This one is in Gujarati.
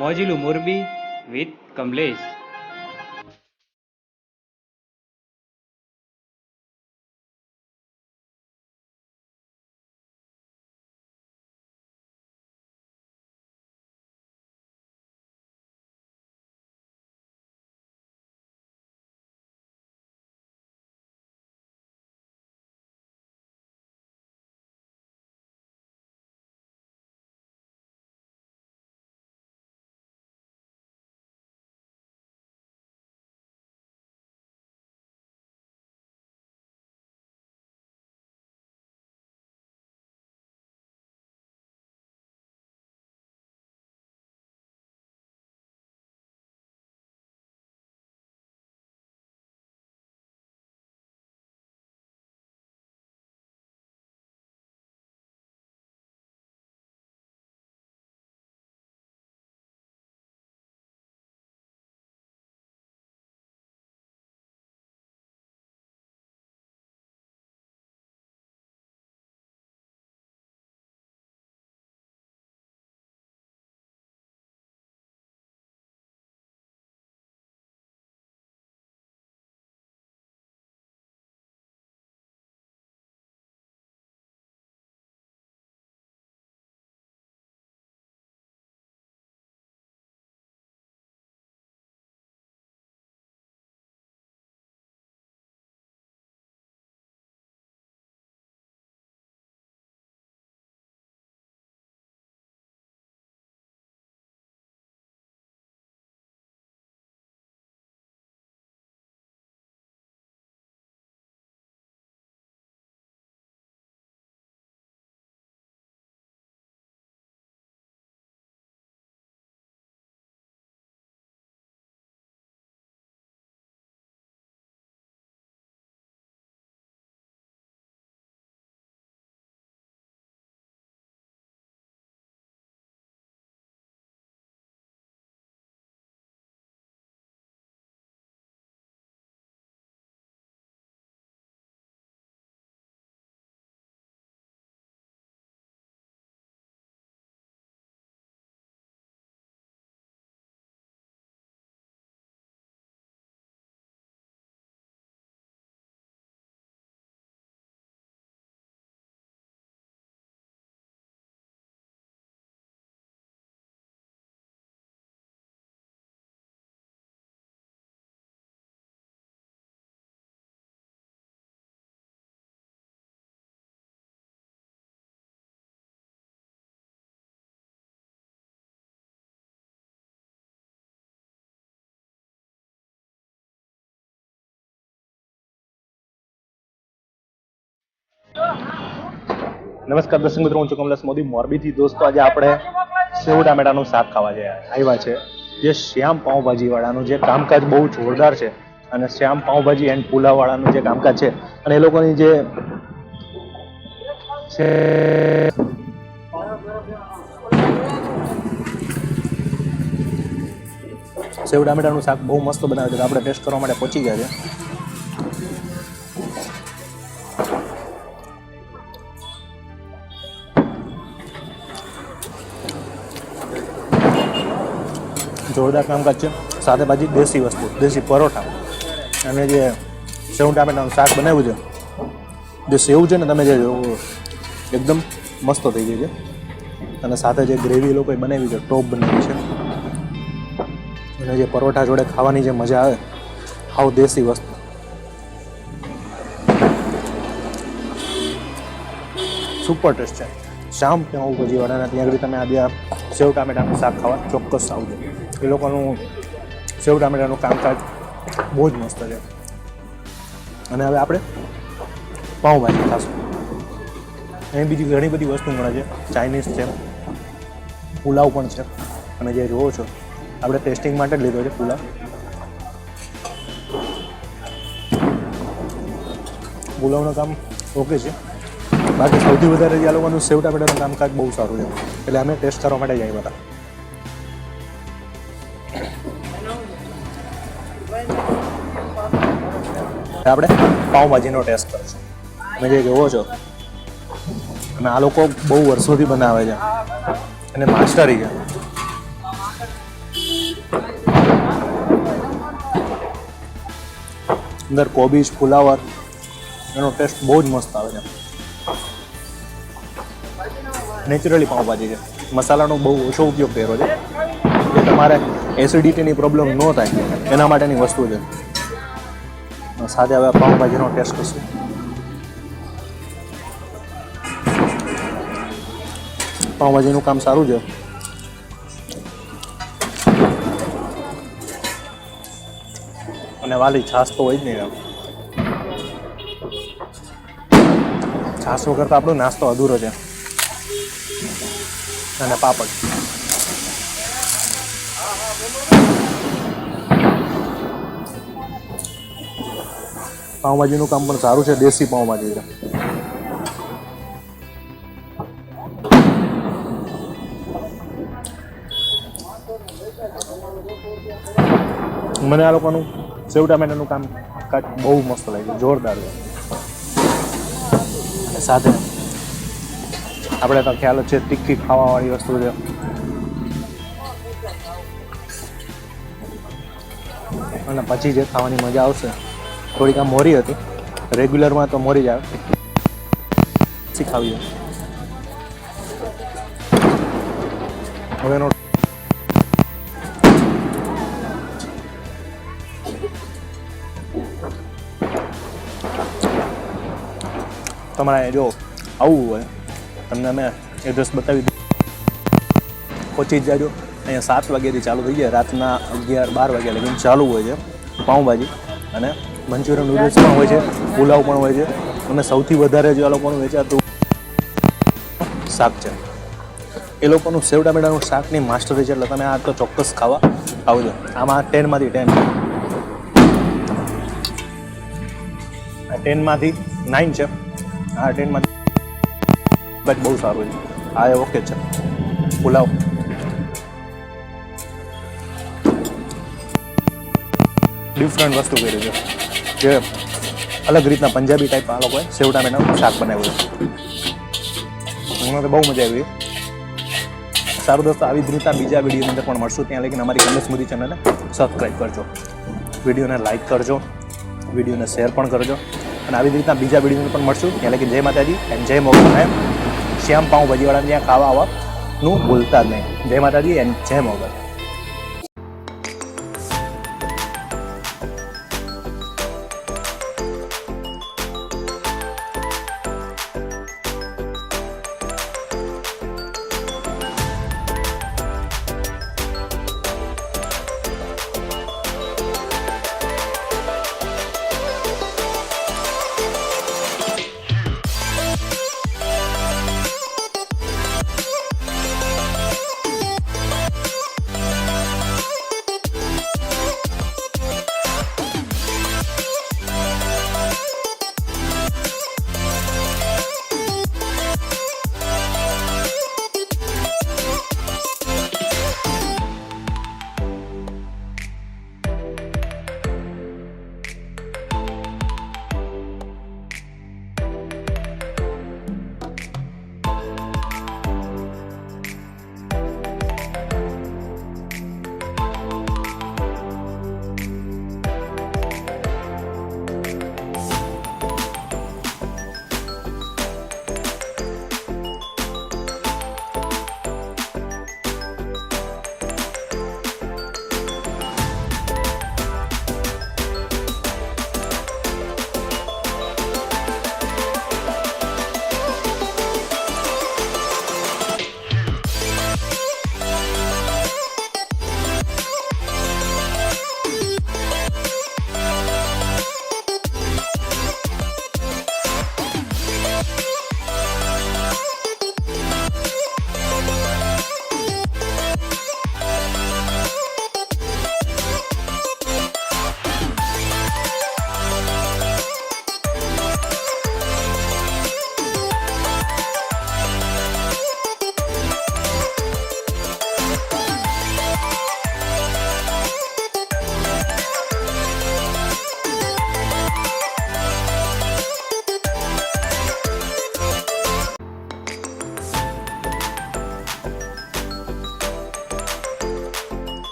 મોજીલું મોરબી વિથ કમલેશ. નમસ્કાર દર્શક મિત્રો, હું છું કમલેશ મોદી મોરબીથી. દોસ્તો, આજે આપણે સેવ ટામેટાનું શાક ખાવા આવ્યા છે. જે શ્યામ પાઉંભાજી વાળાનું જે કામકાજ બહુ જોરદાર છે, અને શ્યામ પાઉંભાજી એન્ડ પુલાવ વાળાનું જે કામકાજ છે, અને એ લોકોની જે સેવ ટામેટાનું શાક બહુ મસ્ત બનાવે છે. આપણે ટેસ્ટ કરવા માટે પહોંચી ગયા છે. જોરદાર કામકાજ છે. સાથે ભાજી દેશી વસ્તુ, દેશી પરોઠા, અને જે સેવ ટામેટાનું શાક બનાવ્યું છે, જે સેવ છે ને, તમે જે એકદમ મસ્ત થઈ ગઈ છે. અને સાથે જે ગ્રેવી લોકોએ બનાવી છે, ટોપ બનાવી છે, અને જે પરોઠા જોડે ખાવાની જે મજા આવે, હાવ દેશી વસ્તુ. સુપર ટેસ્ટ છે. શ્યામ પાઉંભાજી વાળાના ત્યાં આગળ તમે આજે સેવ ટામેટાનું શાક ખાવા ચોક્કસ આવજો. એ લોકોનું સેવ ટામેટાનું કામકાજ બહુ જ મસ્ત છે. અને હવે આપણે પાઉંભાજી ખાશું. અહીં બીજી ઘણી બધી વસ્તુ મળે છે. ચાઇનીઝ છે, પુલાવ પણ છે. અને જે જોવો છો, આપણે ટેસ્ટિંગ માટે જ લીધો છે પુલાવ. પુલાવનું કામ ઓકે છે. બાકી સૌથી વધારે જે આ લોકોનું સેવ ટામેટાનું કામકાજ બહુ સારું છે, એટલે અમે ટેસ્ટ કરવા માટે જ આવ્યા હતા. આપણે પાઉંભાજીનો ટેસ્ટ કરીશું. તમે જે જોવો છો, અને આ લોકો બહુ વર્ષોથી બનાવે છે, અને માસ્ટરી છે. અંદર કોબીજ ફુલાવર એનો ટેસ્ટ બહુ જ મસ્ત આવે છે. નેચરલી પાઉંભાજી છે. મસાલાનો બહુ ઓછો ઉપયોગ કર્યો છે કે તમારે એસિડિટીની પ્રોબ્લેમ ન થાય એના માટેની વસ્તુ છે. સાથે હવે પાઉંભાજીનો ટેસ્ટ કરશું. પાઉંભાજીનું કામ સારું છે. અને વાલી છાશ તો હોય જ નહીં. છાશ વગર તો આપણો નાસ્તો અધૂરો છે. અને પાપડ. પાઉંભાજીનું કામ પણ સારું છે. દેશી પાઉંભાજી છે. મને આ લોકોનું સેવ ટામેટાનું કામ બહુ મસ્ત લાગ્યું. જોરદાર છે. સાથે આપણે તો ખ્યાલ છે તીખી ખાવાવાળી વસ્તુ છે. અને પછી જે ખાવાની મજા આવશે થોડીક આ મોરી હતી. રેગ્યુલરમાં તો મોરી જ આવે. શીખાવી હવે એનો તમારે જો આવવું હોય તમને અમે એડ્રેસ બતાવી દઈએ. પહોંચી જ જાજો. અહીંયા 7 વાગ્યાથી ચાલુ થઈ જાય. રાતના 11-12 વાગ્યા લગીને ચાલુ હોય છે પાઉંભાજી. અને મંચુરિયન નૂડલ્સ પણ હોય છે, પુલાવ પણ હોય છે. અને સૌથી વધારે જે આ લોકોનું વેચાતું શાક છે એ લોકોનું સેવ ટામેટાનું શાકની માસ્ટરી છે. એટલે તમે આ તો ચોક્કસ ખાવા આવજો. આમાં 10માંથી 10 10માંથી 9 છે. હા 10માંથી બહુ સારું છે. હા એ ઓકે છે. પુલાવ ડિફરન્ટ વસ્તુ કરી છે જે અલગ રીતના પંજાબી ટાઈપ આ લોકોએ સેવ ટામેટાનું શાક બનાવ્યું છે. મને તો બહુ મજા આવી. સારું દોસ્તો, આવી જ રીતના બીજા વિડીયોની અંદર પણ મળશું. ત્યાં લગીને અમારી કમલેશ મોદી ચેનલને સબસ્ક્રાઈબ કરજો, વિડીયોને લાઇક કરજો, વિડીયોને શેર પણ કરજો. અને આવી જ રીતના બીજા વિડીયોને પણ મળશું. ત્યાં લગી જય માતાજી એન્ડ જય મોગલ. અને શ્યામ પાઉંભાજીવાળાને ત્યાં ખાવા આવવાનું ભૂલતા જ નહીં. જય માતાજી એન્ડ જય મોગલ.